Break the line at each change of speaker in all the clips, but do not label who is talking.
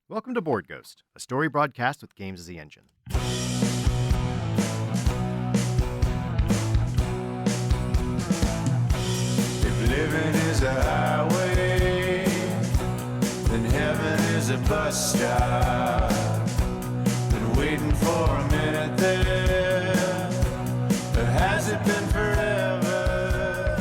Welcome to Board Ghost, a story broadcast with games as the engine.
If living is a highway, then heaven is a bus stop. Been waiting for a minute there, but has it been forever?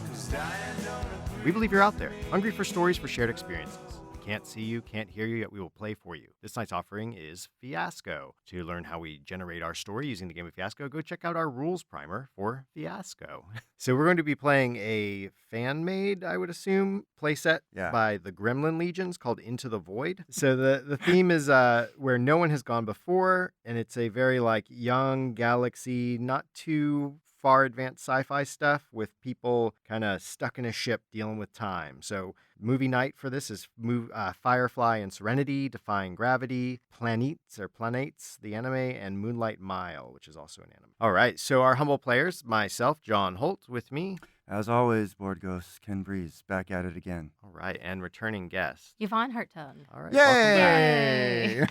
'Cause dying don't agree.
We believe you're out there, hungry for stories for shared experiences. We can't see you, can't hear you, yet we will play for you. This night's offering is Fiasco. To learn how we generate our story using the game of Fiasco, go check out our rules primer for Fiasco. So we're going to be playing a fan-made, I would assume, playset by the Gremlin Legions called Into the Void. So the theme is where no one has gone before, and it's a very young galaxy, not too far advanced sci-fi stuff with people kind of stuck in a ship dealing with time. So movie night for this is Firefly and Serenity, Defying Gravity, Planetes, the anime, and Moonlight Mile, which is also an anime. All right, so our humble players, myself, John Holt, with me.
As always, Board Ghost, Ken Breeze, back at it again.
All right, and returning guest.
Yvonne Hartone.
All right,
Yay!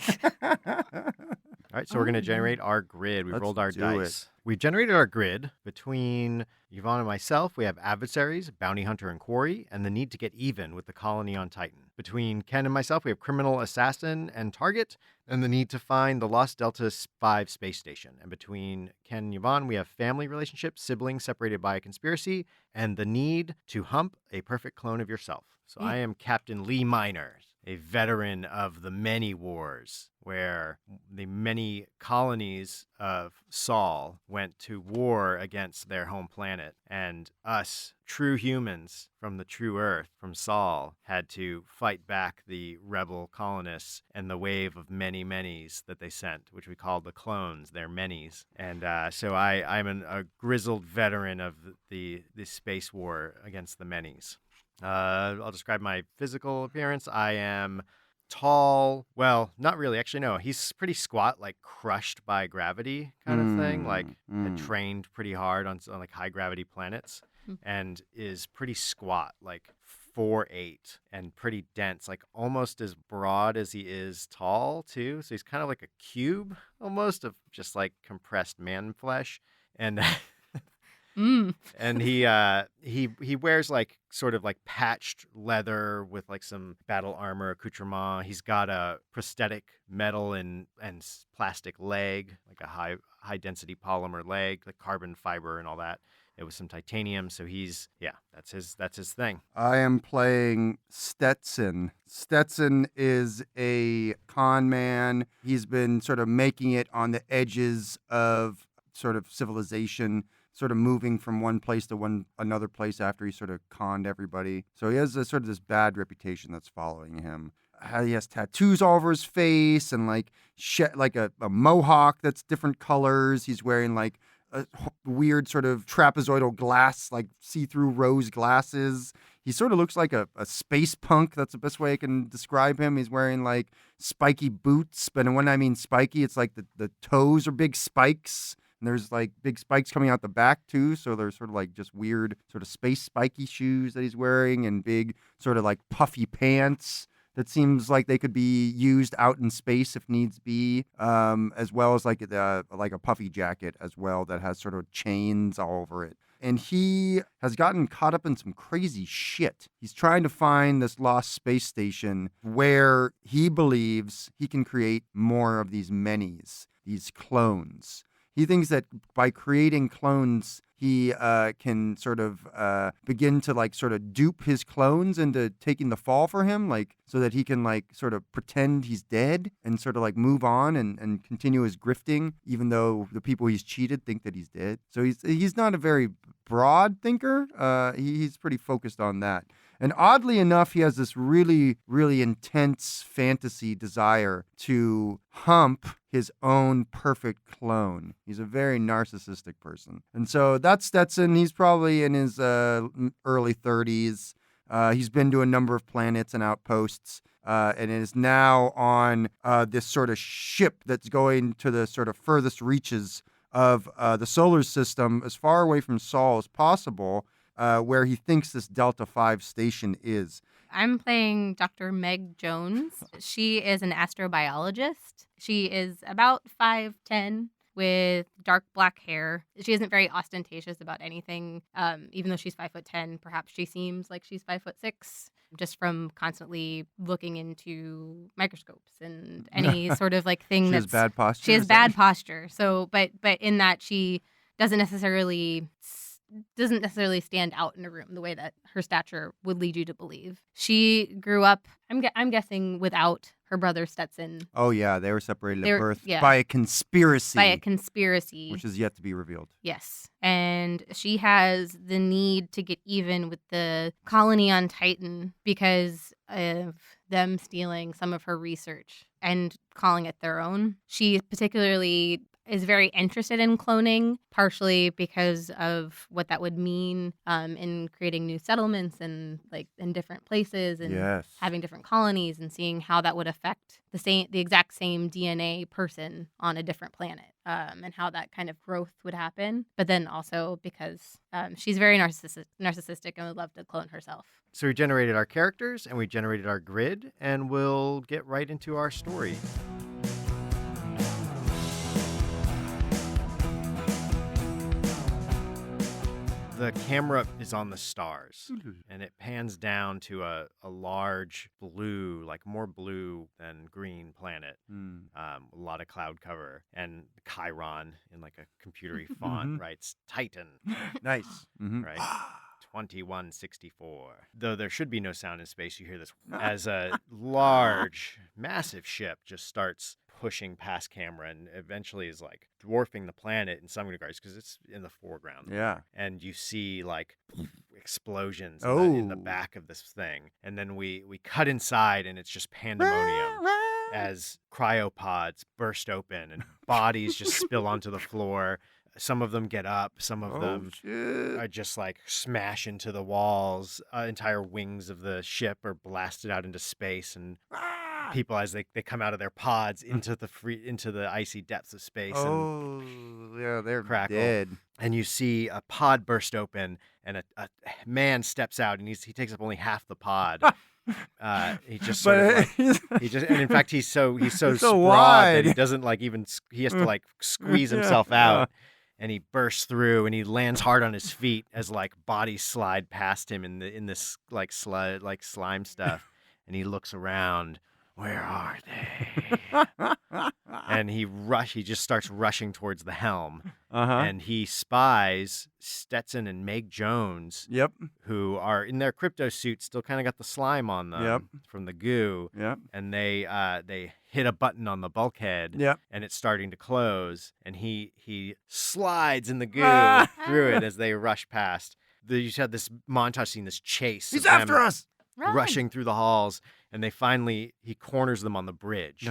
All right, so we're going to generate our grid. We
Let's
rolled our
do
dice. We've generated our grid. Between Yvonne and myself, we have adversaries, bounty hunter and quarry, and the need to get even with the colony on Titan. Between Ken and myself, we have criminal, assassin, and target, and the need to find the Lost Delta 5 space station. And between Ken and Yvonne, we have family relationships, siblings separated by a conspiracy, and the need to hump a perfect clone of yourself. So I am Captain Lee Miners, a veteran of the many wars, where the many colonies of Sol went to war against their home planet, and us, true humans from the true Earth, from Sol, had to fight back the rebel colonists and the wave of many-manys that they sent, which we called the clones, their manys. And so I'm a grizzled veteran of the space war against the manys. I'll describe my physical appearance. I am tall. Well, not really. Actually, no. He's pretty squat, crushed by gravity kind of thing. Had trained pretty hard on high gravity planets, and is pretty squat, 4'8", and pretty dense, almost as broad as he is tall too. So he's kind of like a cube almost of just compressed man flesh, and. And he wears sort of patched leather with some battle armor accoutrement. He's got a prosthetic metal and plastic leg, a high density polymer leg, carbon fiber and all that. It was some titanium, so that's his thing.
I am playing Stetson. Stetson is a con man. He's been sort of making it on the edges of sort of civilization, sort of moving from one place to another place after he sort of conned everybody. So he has sort of this bad reputation that's following him. He has tattoos all over his face and a mohawk that's different colors. He's wearing a weird sort of trapezoidal glass, see-through rose glasses. He sort of looks like a space punk. That's the best way I can describe him. He's wearing spiky boots, but when I mean spiky, it's the toes are big spikes. And there's big spikes coming out the back too, so there's sort of just weird sort of space spiky shoes that he's wearing, and big sort of puffy pants that seems like they could be used out in space if needs be, as well as a puffy jacket as well that has sort of chains all over it. And he has gotten caught up in some crazy shit. He's trying to find this lost space station where he believes he can create more of these manys, these clones. He thinks that by creating clones, he can sort of begin to sort of dupe his clones into taking the fall for him, so that he can sort of pretend he's dead and sort of move on and continue his grifting, even though the people he's cheated think that he's dead. So he's not a very broad thinker. He's pretty focused on that. And oddly enough, he has this really, really intense fantasy desire to hump his own perfect clone. He's a very narcissistic person. And so that's Stetson. He's probably in his early 30s. He's been to a number of planets and outposts, and is now on this sort of ship that's going to the sort of furthest reaches of the solar system, as far away from Sol as possible, where he thinks this Delta 5 station is.
I'm playing Dr. Meg Jones. She is an astrobiologist. She is about 5'10", with dark black hair. She isn't very ostentatious about anything. Even though she's 5'10", perhaps she seems like she's 5'6", just from constantly looking into microscopes and any sort of like thing
She
that's
has bad posture.
She has
is that-
bad posture. So, but in that she doesn't necessarily stand out in a room the way that her stature would lead you to believe. She grew up, I'm guessing, without her brother Stetson.
Oh yeah, they were separated at birth
yeah.
by a conspiracy. Which is yet to be revealed.
Yes. And she has the need to get even with the colony on Titan because of them stealing some of her research and calling it their own. She particularly is very interested in cloning, partially because of what that would mean in creating new settlements and like in different places and
Yes.
having different colonies and seeing how that would affect the exact same DNA person on a different planet and how that kind of growth would happen. But then also because she's very narcissistic and would love to clone herself.
So we generated our characters and we generated our grid, and we'll get right into our story. The camera is on the stars, and it pans down to a large blue, like more blue than green planet. A lot of cloud cover, and Chiron in like a computery font writes Titan.
Nice.
Right. 2164. Though there should be no sound in space, you hear this as a large, massive ship just starts pushing past camera and eventually is like dwarfing the planet in some regards because it's in the foreground.
Yeah.
And you see like explosions in the back of this thing. And then we cut inside and it's just pandemonium as cryopods burst open and bodies just spill onto the floor. Some of them get up. Some of them are just like smash into the walls. Entire wings of the ship are blasted out into space, and people as they come out of their pods into the icy depths of space.
Yeah, they're
crackle.
dead.
And you see a pod burst open, and a man steps out, and he takes up only half the pod. He just sort of like, and in fact he's so broad
wide
that he doesn't like even he has to like squeeze himself out. And he bursts through, and he lands hard on his feet as like bodies slide past him in this like slime stuff. And he looks around. Where are they? And he just starts rushing towards the helm. And he spies Stetson and Meg Jones,
Yep.
who are in their crypto suits, still kind of got the slime on them from the goo.
Yep.
And they hit a button on the bulkhead, and it's starting to close. And he slides in the goo through it as they rush past. You just had this montage scene, this chase.
He's
of them
after us.
rushing through the halls, and he corners them on the bridge.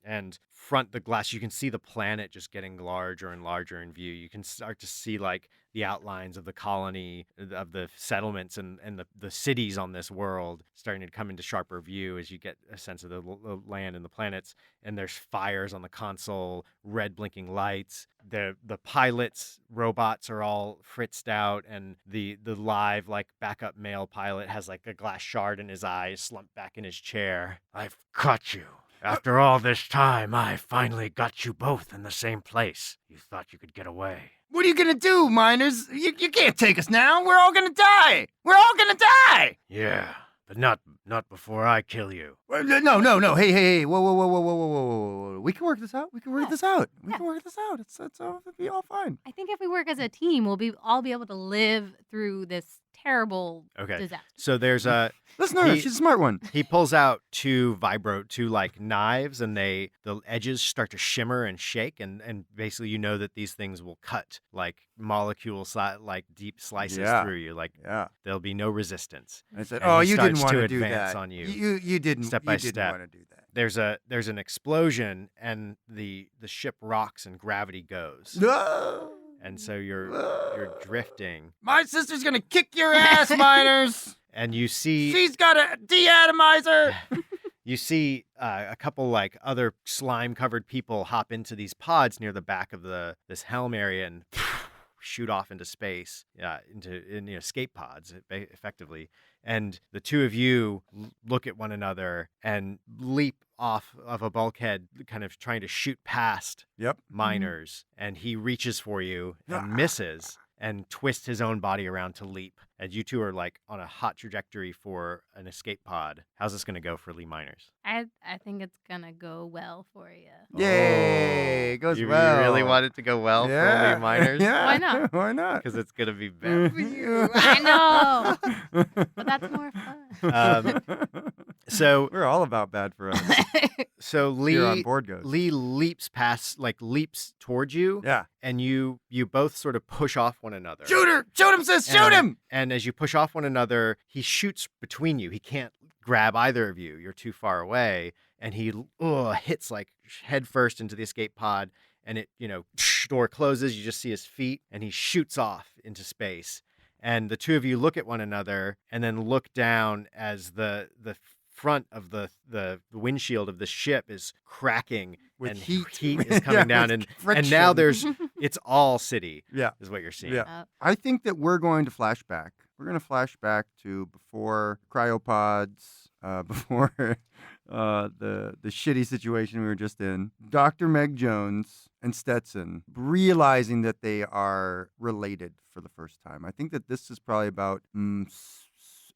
And front the glass, you can see the planet just getting larger and larger in view. You can start to see like the outlines of the colony, of the settlements and the cities on this world starting to come into sharper view as you get a sense of the land and the planets. And there's fires on the console, red blinking lights. The pilots, robots are all fritzed out, and the live like backup male pilot has like a glass shard in his eye, slumped back in his chair. I've caught you. After all this time, I finally got you both in the same place. You thought you could get away.
What are you gonna do, miners? You can't take us now. We're all gonna die. We're all gonna die.
Yeah, but not before I kill you.
No. Hey. Whoa. We can work this out. We can work this out. It'll be all fine.
I think if we work as a team, we'll all be able to live through this terrible disaster.
So there's a...
Listen to her. She's a smart one.
He pulls out two like knives, and the edges start to shimmer and shake, and basically you know that these things will cut like like deep slices through you. Like there'll be no resistance.
I said,
and
you didn't want to
do
that.
On you.
You didn't.
Step by
you didn't
step.
want to do that.
There's an explosion, and the ship rocks and gravity goes.
No.
And so you're drifting.
My sister's gonna kick your ass, miners.
And you see
she's got a deatomizer.
You see a couple like other slime-covered people hop into these pods near the back of this helm area and shoot off into space, into escape pods, effectively. and the two of you look at one another and leap off of a bulkhead, kind of trying to shoot past
Yep.
miners, and he reaches for you and misses and twists his own body around to leap. And you two are like on a hot trajectory for an escape pod. How's this going to go for Lee Miners?
I think it's gonna go well for you.
Yay! It goes
you
well.
really want it to go well for
Yeah.
Lee Miners?
Yeah.
Why not?
Why not?
Because it's going to be bad for you.
I know, but that's more fun.
So
We're all about bad for us.
So
Here on
Lee
board goes.
leaps towards you,
Yeah.
and you both sort of push off one another.
Shoot her! Shoot him, sis! Shoot him!
And as you push off one another, he shoots between you. He can't grab either of you. You're too far away, and he hits like head first into the escape pod, and it, door closes. You just see his feet, and he shoots off into space. And the two of you look at one another, and then look down as the front of the windshield of the ship is cracking
With
and
heat.
is coming
Yeah,
down,
with
and now
friction.
it's all city.
Yeah.
Is what you're seeing.
Yeah. I think that we're going to flash back. We're going to flash back to before cryopods, before the shitty situation we were just in. Dr. Meg Jones and Stetson realizing that they are related for the first time. I think that this is probably about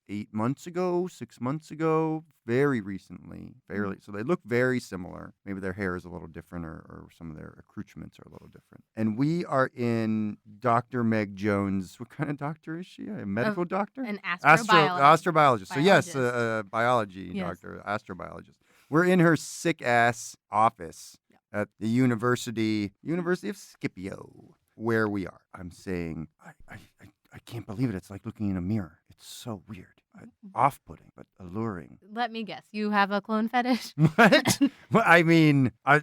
8 months ago, 6 months ago, very recently. So they look very similar. Maybe their hair is a little different, or some of their accoutrements are a little different. And we are in Dr. Meg Jones. What kind of doctor is she? A medical doctor?
An astrobiologist.
Astrobiologist. So yes,
Biologist.
a biology
Yes.
doctor, astrobiologist. We're in her sick ass office at the University of Scipio, where we are. I'm saying, I can't believe it. It's like looking in a mirror. It's so weird. Off-putting, but alluring.
Let me guess. You have a clone fetish?
What? Well, I mean, how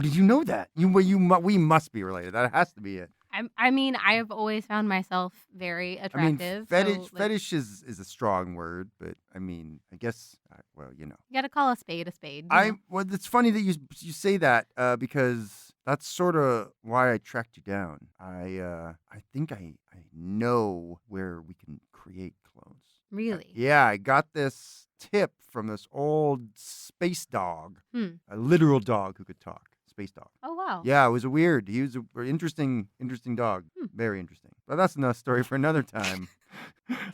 did you know that? We must be related. That has to be it.
I mean, I've always found myself very attractive.
Fetish is a strong word, but I mean, I guess,
You got to call a spade a spade. you know?
Well, it's funny that you say that because that's sort of why I tracked you down. I think I know where we can create clones.
Really?
Yeah, I got this tip from this old space dog,
Hmm.
a literal dog who could talk. Space dog.
Oh, wow.
Yeah, it was he was an interesting dog. Very interesting. But that's another story for another time.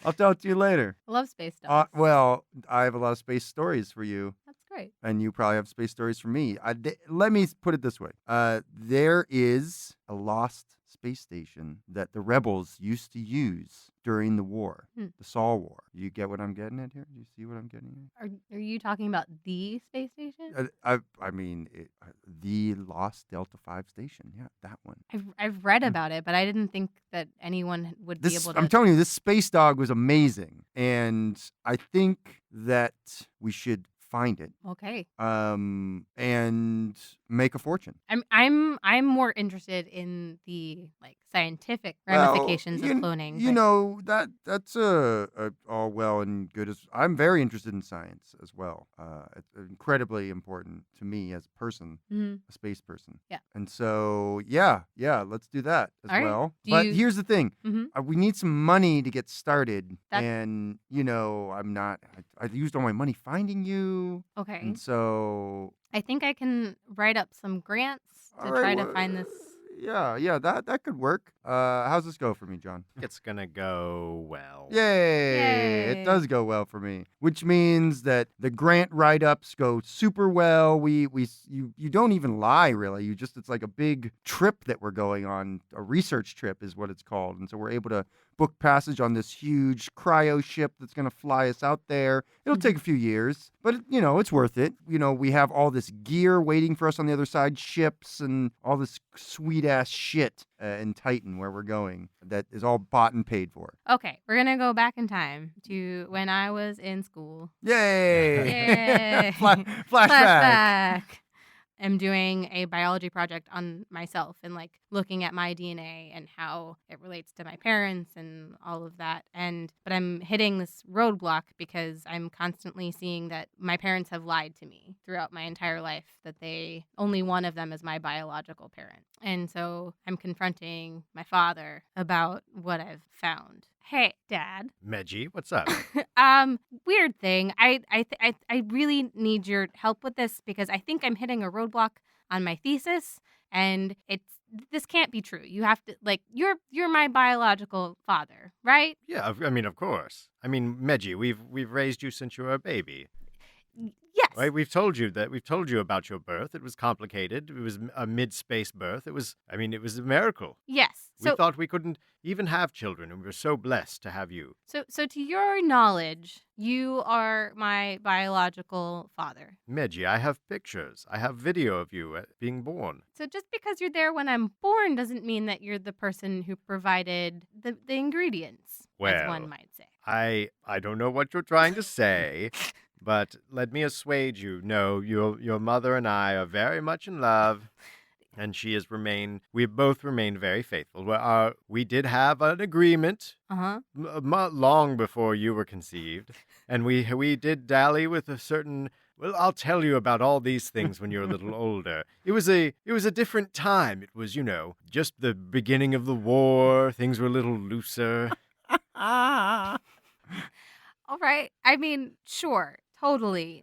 I'll tell it to you later.
I love space dogs.
Well, I have a lot of space stories for you.
That's great.
And you probably have space stories for me. Let me put it this way. There is a lost space station that the rebels used to use during the war, the Sol War. You get what I'm getting at here? Do you see what I'm getting at?
Are you talking about the space station?
I mean, the lost Delta 5 station. Yeah, that one.
I've read about it, but I didn't think that anyone would be able to.
I'm telling you, this space dog was amazing. And I think that we should find it.
Okay.
And make a fortune.
I'm more interested in the scientific ramifications of cloning.
That's all well and good. I'm very interested in science as well. It's incredibly important to me as a person, a space person.
Yeah.
And so, yeah, let's do that as
All right.
well. But here's the thing.
Mhm.
We need some money to get started.
That's-
And, I used all my money finding you.
Okay.
And so,
I think I can write up some grants to try to find this.
Yeah, that could work. How's this go for me, John?
It's gonna go well.
Yay! It
Yay.
does go well for me, which means that the grant write-ups go super well. You don't even lie, really. It's like a big trip that we're going on. A research trip is what it's called, and so we're able to book passage on this huge cryo ship that's going to fly us out there. It'll take a few years, but it's worth it. We have all this gear waiting for us on the other side, ships and all this sweet ass shit in Titan where we're going that is all bought and paid for.
Okay, we're gonna go back in time to when I was in school.
Yay!
Yay!
Flashback.
Flashback. I'm doing a biology project on myself and looking at my DNA and how it relates to my parents and all of that. But I'm hitting this roadblock because I'm constantly seeing that my parents have lied to me throughout my entire life, that only one of them is my biological parent. And so I'm confronting my father about what I've found. Hey, Dad.
Meggie, what's up?
Weird thing. I really need your help with this because I think I'm hitting a roadblock on my thesis, and this can't be true. You have to you're my biological father, right?
Yeah, I mean, of course. I mean, Meggie, we've raised you since you were a baby.
Yes.
Right, we've told you about your birth. It was complicated. It was a mid-space birth. It was a miracle.
Yes.
We thought we couldn't even have children, and we were so blessed to have you.
So to your knowledge, you are my biological father.
Meggie, I have pictures. I have video of you being born.
So just because you're there when I'm born doesn't mean that you're the person who provided the ingredients, as one
Well,
might say.
I don't know what you're trying to say, but let me assuage you. No, your mother and I are very much in love. And we both remained very faithful. We did have an agreement long before you were conceived. And we did dally with a certain, well, I'll tell you about all these things when you're a little older. It was a different time. It was, just the beginning of the war. Things were a little looser.
All right. I mean, sure, totally.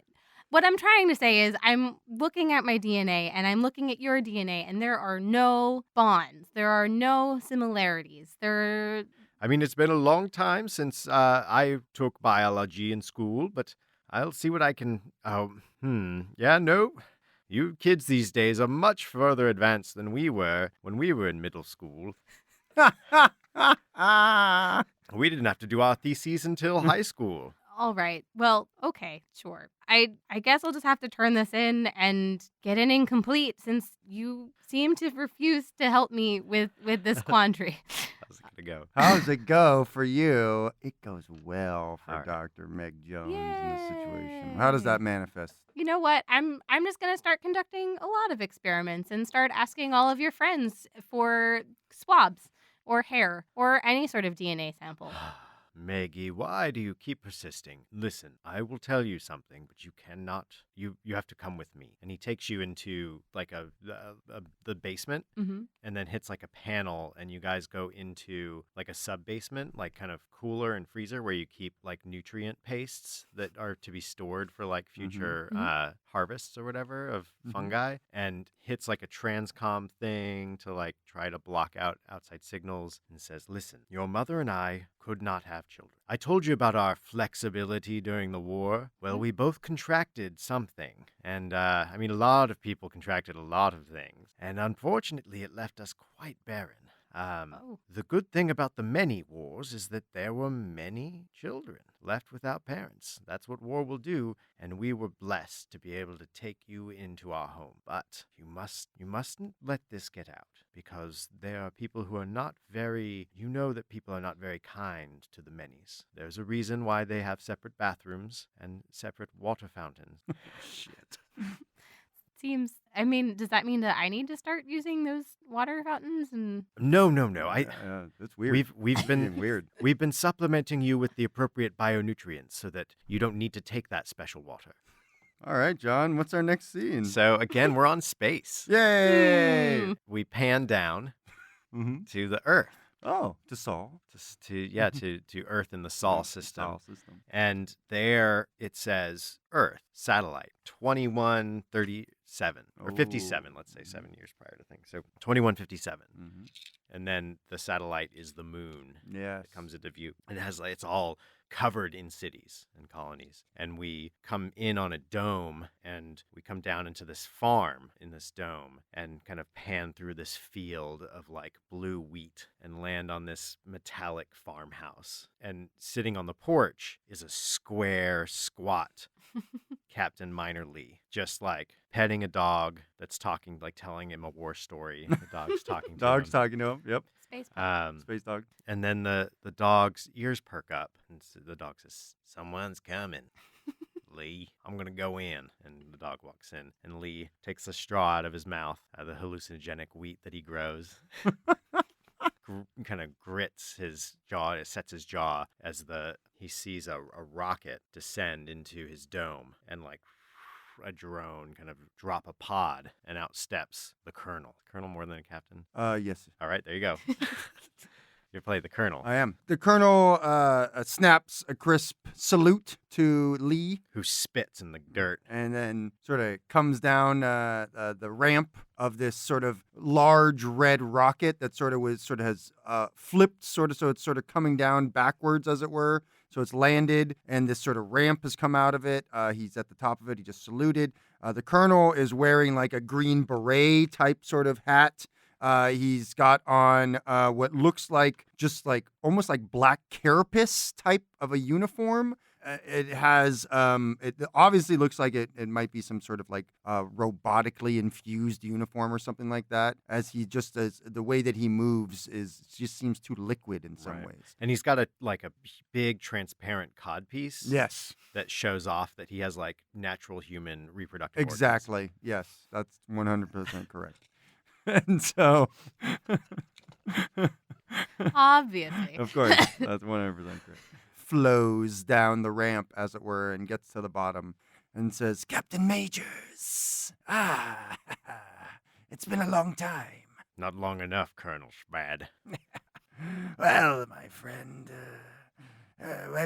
What I'm trying to say is I'm looking at my DNA and I'm looking at your DNA, and there are no bonds. There are no similarities.
I mean, it's been a long time since I took biology in school, but I'll see what I can. Yeah, no. You kids these days are much further advanced than we were when we were in middle school. We didn't have to do our theses until high school.
All right. Well, okay, sure. I guess I'll just have to turn this in and get an incomplete since you seem to refuse to help me with this quandary.
How's it gonna go?
How's it go for you? It goes well for
All right.
Dr. Meg Jones in this situation. How does that manifest?
You know what? I'm just going to start conducting a lot of experiments and start asking all of your friends for swabs or hair or any sort of DNA sample.
Maggie, why do you keep persisting? Listen, I will tell you something, but you cannot. You have to come with me. And he takes you into like the basement, and then hits like a panel, and you guys go into like a sub basement, like kind of cooler and freezer where you keep like nutrient pastes that are to be stored for like future harvests or whatever of fungi, and hits like a transcom thing to like try to block out outside signals, and says, "Listen, your mother and I could not have children. I told you about our flexibility during the war. Well, we both contracted something. And, I mean, a lot of people contracted a lot of things. And unfortunately, it left us quite barren. The good thing about the many wars is that there were many children left without parents. That's what war will do, and we were blessed to be able to take you into our home. But you mustn't let this get out, because there are people who are not very, that people are not very kind to the many's. There's a reason why they have separate bathrooms and separate water fountains." Shit.
Does that mean that I need to start using those water fountains? And
No.
That's weird.
We've been
weird.
We've been supplementing you with the appropriate bionutrients so that you don't need to take that special water.
All right, John, what's our next scene?
So again, we're on space.
Yay!
We pan down to the Earth.
Oh, to Sol.
To Earth in the Sol system.
Sol system.
And there it says Earth, satellite, 2137, or 57, let's say 7 years prior to things. So 2157. And then the satellite is the moon.
Yeah.
It comes into view. And it's all covered in cities and colonies. And we come in on a dome, and we come down into this farm in this dome and kind of pan through this field of like blue wheat and land on this metallic farmhouse. And sitting on the porch is a square, squat Captain Minor Lee, just like petting a dog that's talking, like telling him a war story. The dog's talking to him.
Dog's talking to him. Yep.
space.
Space dog.
And then the dog's ears perk up, and the dog says, "Someone's coming." "Lee, I'm going to go in." And the dog walks in, and Lee takes a straw out of his mouth, the hallucinogenic wheat that he grows. Kind of grits his jaw, sets his jaw as he sees a rocket descend into his dome, and like a drone kind of drop a pod, and out steps the colonel. Colonel more than a captain.
Yes.
All right, there you go. You play the Colonel,
I am. The Colonel snaps a crisp salute to Lee
who spits in the dirt.
and then sort of comes down the ramp of this sort of large red rocket that sort of has flipped so it's sort of coming down backwards, as it were. So it's landed, and this sort of ramp has come out of it. He's at the top of it. He just saluted. The Colonel is wearing like a green beret type sort of hat. He's got on what looks like just like almost like black carapace type of a uniform. It has it obviously looks like it might be some sort of like robotically infused uniform or something like that, as the way that he moves just seems too liquid in some ways.
And he's got a big transparent codpiece.
Yes.
That shows off that he has like natural human reproductive organs.
Exactly. Yes, that's 100% correct. And so
Obviously.
of course, that's 100% correct. Flows down the ramp, as it were, and gets to the bottom and says, "Captain Majors, it's been a long time."
Not long enough, Colonel Schbad.
Well, my friend,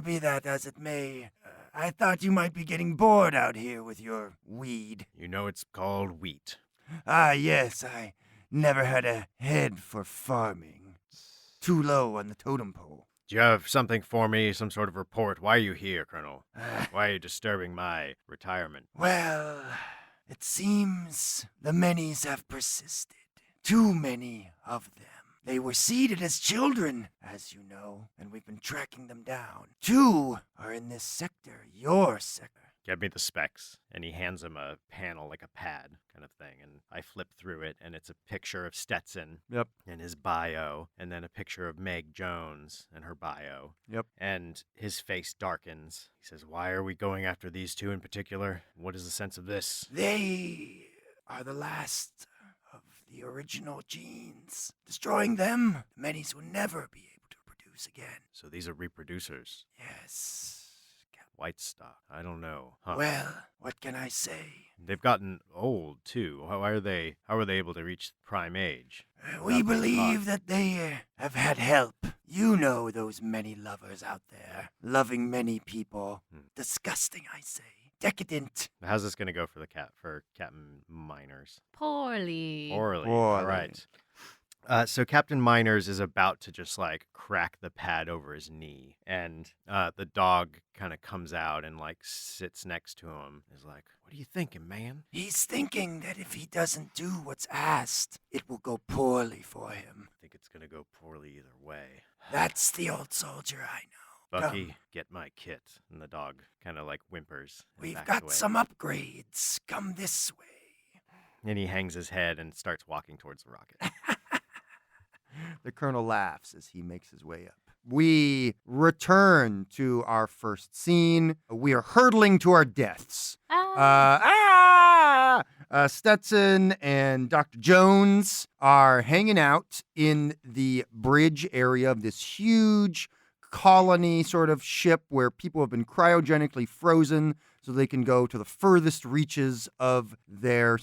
be that as it may, I thought you might be getting bored out here with your weed.
You know it's called wheat.
Ah, yes, I never had a head for farming. Too low on the totem pole.
Do you have something for me, some sort of report? Why are you here, Colonel? Why are you disturbing my retirement?
Well, it seems the many's have persisted. Too many of them. They were seeded as children, as you know, and we've been tracking them down. 2 are in this sector, your sector.
Get me the specs. And he hands him a panel, like a pad kind of thing. And I flip through it, and it's a picture of Stetson.
Yep.
And his bio. And then a picture of Meg Jones and her bio.
Yep.
And his face darkens. He says, "Why are we going after these 2 in particular? What is the sense of this?"
They are the last of the original genes. Destroying them, the manys will never be able to reproduce again.
So these are reproducers.
Yes.
White stock. I don't know. Huh.
Well, what can I say?
They've gotten old, too. How are they able to reach prime age?
We believe that they have had help. You know those many lovers out there. Loving many people. Disgusting, I say. Decadent.
How's this going to go for Captain Miners?
Poorly.
Poorly. All right. So Captain Miners is about to just like crack the pad over his knee, and the dog kind of comes out and like sits next to him. Is like, "What are you thinking, man?"
He's thinking that if he doesn't do what's asked, it will go poorly for him.
I think it's gonna go poorly either way.
That's the old soldier I know.
Bucky,
Come.
get my kit. And the dog kind of like whimpers. And
We've
backs
got
away.
some upgrades. Come this way.
And he hangs his head and starts walking towards the rocket.
The Colonel laughs as he makes his way up. We return to our first scene. We are hurtling to our deaths. Stetson and Dr. Jones are hanging out in the bridge area of this huge colony sort of ship where people have been cryogenically frozen so they can go to the furthest reaches of their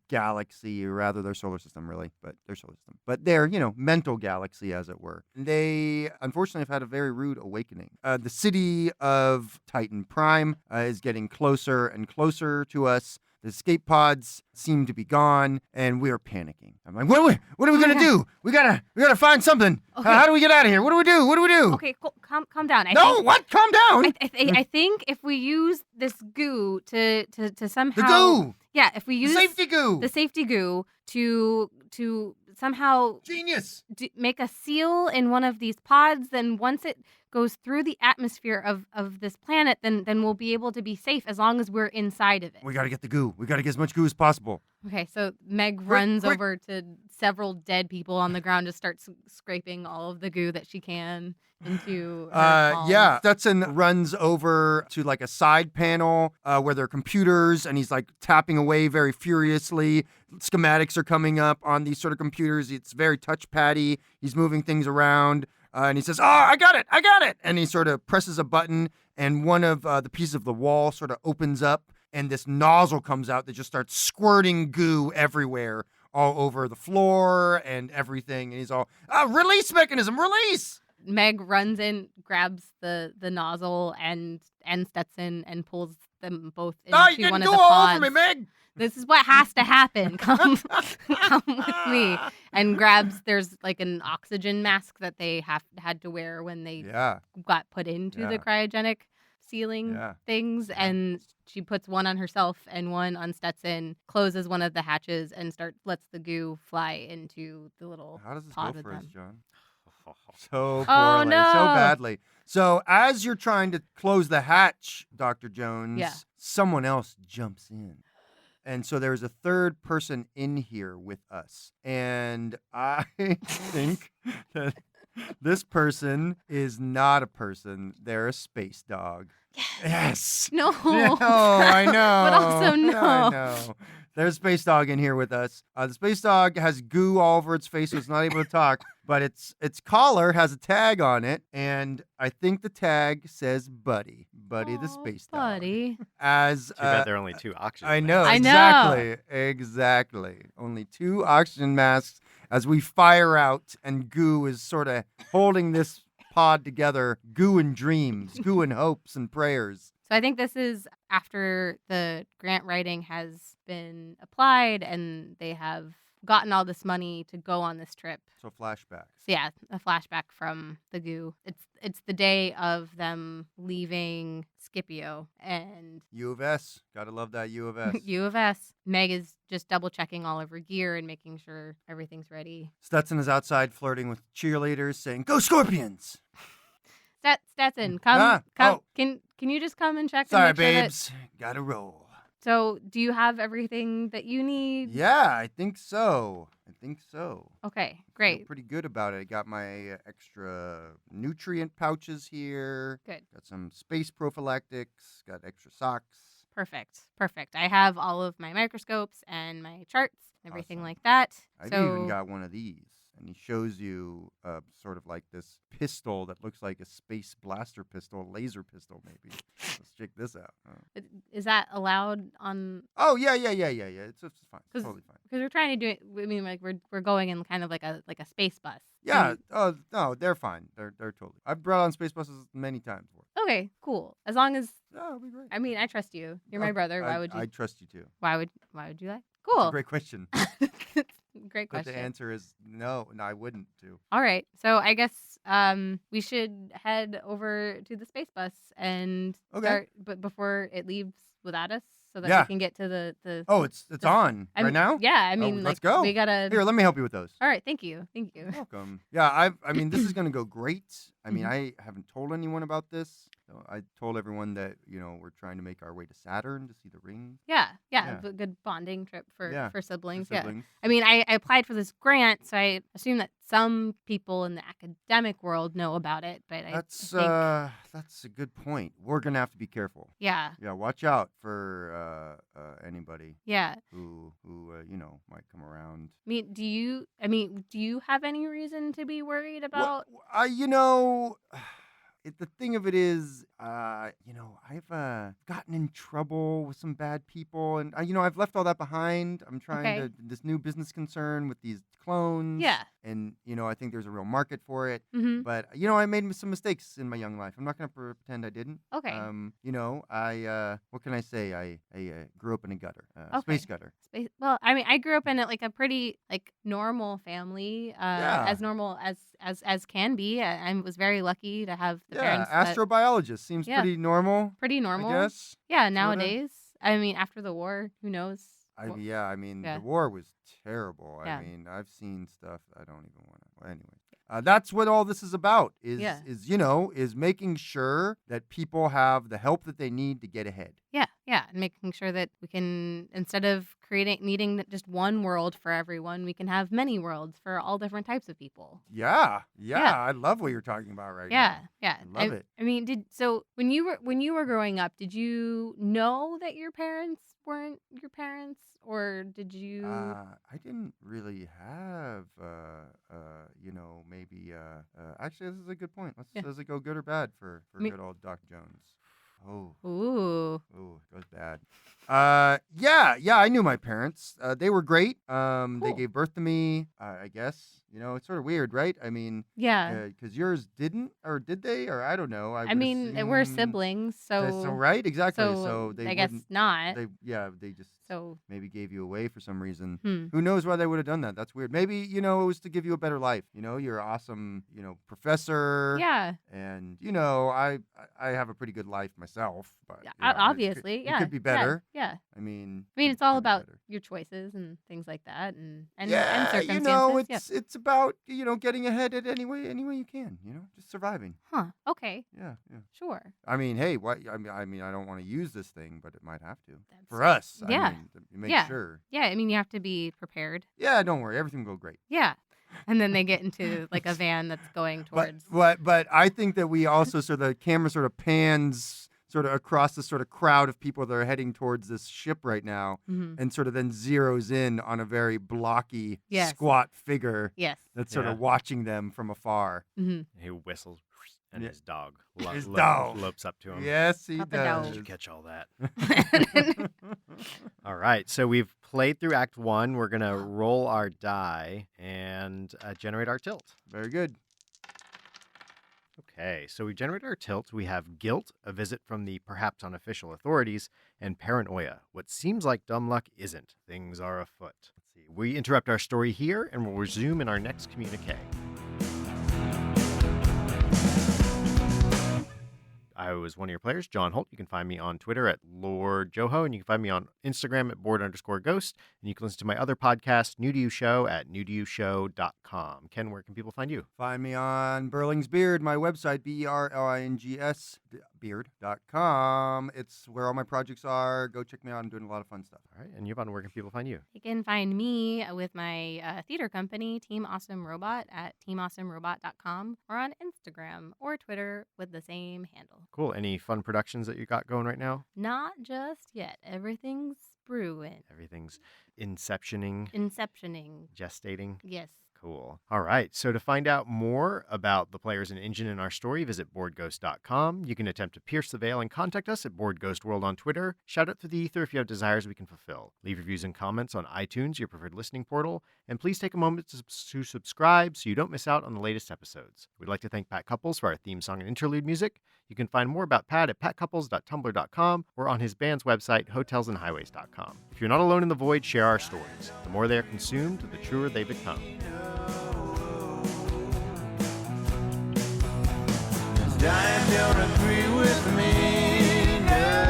galaxy, or rather their solar system, really, but their solar system. But their, mental galaxy, as it were. They, unfortunately, have had a very rude awakening. The city of Titan Prime is getting closer and closer to us. The escape pods seem to be gone, and we are panicking. I'm like, what are we gonna do? We gotta find something.
Okay.
How do we get out of here? What do we do? What do we do?
Okay, calm down.
Calm down.
I think if we use this goo to somehow
The goo.
Yeah, if we use
Safety goo.
the safety goo to somehow
Genius.
make a seal in one of these pods, then once it goes through the atmosphere of this planet, then we'll be able to be safe as long as we're inside of it.
We gotta get the goo. We gotta get as much goo as possible.
Okay, so Meg runs
quick.
over to several dead people on the ground, just starts scraping all of the goo that she can into her palms.
Yeah. Stetson runs over to like a side panel where there are computers, and he's like tapping away very furiously. Schematics are coming up on these sort of computers. It's very touchpaddy. He's moving things around. And he says, I got it. And he sort of presses a button, and one of the pieces of the wall sort of opens up, and this nozzle comes out that just starts squirting goo everywhere all over the floor and everything. And he's all, release mechanism, release!
Meg runs in, grabs the nozzle and Stetson and pulls them both into
Oh, you
one
didn't
of
go
the
all
pods.
over me, Meg!
This is what has to happen. Come with me. And grabs, there's like an oxygen mask that they had to wear when they
Yeah.
got put into the cryogenic sealing things. And she puts one on herself and one on Stetson, closes one of the hatches, and lets the goo fly into the little
How does this
pod
go
with
for us,
them.
John? So
Oh,
poorly,
no.
so badly. So as you're trying to close the hatch, Dr. Jones, someone else jumps in. And so there's a third person in here with us. And I think that this person is not a person. They're a space dog. Yes.
No.
No, I know.
But also no.
I know. There's a space dog in here with us. The space dog has goo all over its face, so it's not able to talk. But its collar has a tag on it, and I think the tag says Buddy. Buddy the space dog.
Buddy.
As
Too bad there are only 2 oxygen
I know,
masks.
exactly. Exactly. Only 2 oxygen masks as we fire out, and goo is sort of holding this pod together. Goo and dreams, goo and hopes and prayers.
So I think this is after the grant writing has been applied and they have gotten all this money to go on this trip.
So flashbacks.
So yeah, a flashback from the goo. It's the day of them leaving Scipio and
U of S. Gotta love that U of S.
U of S. Meg is just double checking all of her gear and making sure everything's ready.
Stetson is outside flirting with cheerleaders, saying, "Go Scorpions!"
Stetson, come.
Oh.
Can you just come and check?
Sorry,
and make sure
babes. Gotta roll.
So, do you have everything that you need?
Yeah, I think so.
Okay,
Feel
great.
pretty good about it. I got my extra nutrient pouches here.
Good.
Got some space prophylactics. Got extra socks.
Perfect. I have all of my microscopes and my charts, everything
Awesome.
like that.
I've even got one of these. And he shows you sort of like this pistol that looks like a space blaster pistol, laser pistol maybe. Let's check this out.
Is that allowed on?
Oh, yeah. It's fine. It's totally fine.
Because we're trying to do it. I mean, like we're going in kind of like a space bus.
Yeah. Oh, no, they're fine. They're totally. I've brought on space buses many times.
Okay, cool. As long as
It'll be great.
I mean, I trust you. You're my brother. Why would you?
I trust you too.
Why would you like?
It's
Cool.
a great question.
Great
But
question.
the answer is no, I wouldn't do.
All right. So I guess we should head over to the space bus and start, but before it leaves without us, so that we can get to the.
Oh, it's on right now?
Yeah, I mean,
let's go.
We gotta.
Here, let me help you with those.
All right. Thank you.
You're welcome. Yeah, I mean, this is gonna go great. I mean,
Mhm.
I haven't told anyone about this. So I told everyone that we're trying to make our way to Saturn to see the rings.
Yeah.
Yeah.
A good bonding trip for siblings.
For siblings.
Yeah. I mean, I applied for this grant, so I assume that some people in the academic world know about it, but
That's
I think,
that's a good point. We're gonna have to be careful.
yeah.
Yeah, watch out for anybody
Yeah.
who might come around.
Do you have any reason to be worried about?
The thing of it is, I've gotten in trouble with some bad people, and I've left all that behind. I'm trying to this new business concern with these clones.
Yeah.
And I think there's a real market for it.
Mm-hmm.
But I made some mistakes in my young life. I'm not gonna pretend I didn't.
Okay.
I what can I say? I grew up in a gutter, space gutter.
Well, I mean, I grew up in a pretty normal family, as normal as can be. I was very lucky to have the parents.
Astrobiologist seems pretty normal.
Pretty normal.
I guess.
Yeah,
sorta.
nowadays. I mean, after the war, who knows?
The war was terrible.
Yeah.
I mean, I've seen stuff I don't even want to. Well, anyway, that's what all this is about. Is making sure that people have the help that they need to get ahead.
Yeah, and making sure that we can, instead of needing just one world for everyone, we can have many worlds for all different types of people.
Yeah. I love what you're talking about right now.
Yeah.
I love it.
I mean, when you were growing up, did you know that your parents weren't your parents, or did you?
I didn't really have, maybe. Actually, this is a good point. Does it go good or bad for good old Doc Jones? Oh,
Ooh.
it goes bad. Yeah, I knew my parents. They were great. They
Cool.
gave birth to me. I guess it's sort of weird, right? I mean,
Yeah.
because yours didn't, or did they? Or I don't know. I
I
would
mean, we're
assume
siblings,
that's so right. Exactly.
so
So they
I guess
wouldn't.
not.
They just
So,
maybe gave you away for some reason.
hmm.
Who knows why they would have done that? That's weird. Maybe it was to give you a better life. You're an awesome, professor.
Yeah.
And I have a pretty good life myself, but
Yeah,
it
obviously. Yeah.
could be better.
Yeah.
I mean,
It's all
could be
about
better.
your choices and things like that, and
Yeah,
circumstances.
it's about getting ahead at any way you can. Just surviving.
Huh. Okay.
Yeah.
Sure.
I mean, hey, what? I mean, I don't want to use this thing, but it might have to
That's
for us.
yeah.
I mean, to make
Yeah.
sure.
Yeah. You have to be prepared.
Yeah, don't worry, everything will go great.
Yeah. And then they get into like a van that's going towards.
But I think that we also the camera sort of pans sort of across the sort of crowd of people that are heading towards this ship right now,
Mhm.
and sort of then zeroes in on a very blocky,
Yes.
squat figure
Yes.
that's sort
Yeah.
of watching them from afar.
Hmm.
He whistles, and
Yeah.
his dog
His dog.
lopes up to him.
Yes, he
Papa
does.
Did you catch all that? All right, so we've played through Act 1. We're going to roll our die and generate our tilt.
Very good.
Okay, so we generate our tilt. We have guilt, a visit from the perhaps unofficial authorities, and paranoia. What seems like dumb luck isn't. Things are afoot. Let's see. We interrupt our story here, and we'll resume in our next communique. I was one of your players, John Holt. You can find me on Twitter at Lord Joho, and you can find me on Instagram at board_ghost. And you can listen to my other podcast, New to You Show, at newtoyoushow.com. Ken, where can people find you?
Find me on Burling's Beard, my website, BERLINGS beard.com. It's where all my projects are. Go check me out. I'm doing a lot of fun stuff.
All right, and Yvonne, where can people find you?
You can find me with my theater company, Team Awesome Robot, at teamawesomerobot.com, or on Instagram or Twitter with the same handle.
Cool. Any fun productions that you got going right now?
Not just yet. Everything's brewing.
Everything's inceptioning,
Inceptioning.
gestating.
Yes.
Cool. All right. So to find out more about the players and engine in our story, visit boardghost.com. You can attempt to pierce the veil and contact us at BoardGhostWorld on Twitter. Shout out through the ether if you have desires we can fulfill. Leave reviews and comments on iTunes, your preferred listening portal. And please take a moment to subscribe so you don't miss out on the latest episodes. We'd like to thank Pat Couples for our theme song and interlude music. You can find more about Pat at patcouples.tumblr.com or on his band's website, hotelsandhighways.com. If you're not alone in the void, share our stories. The more they are consumed, the truer they become.
Dying don't agree with me. No.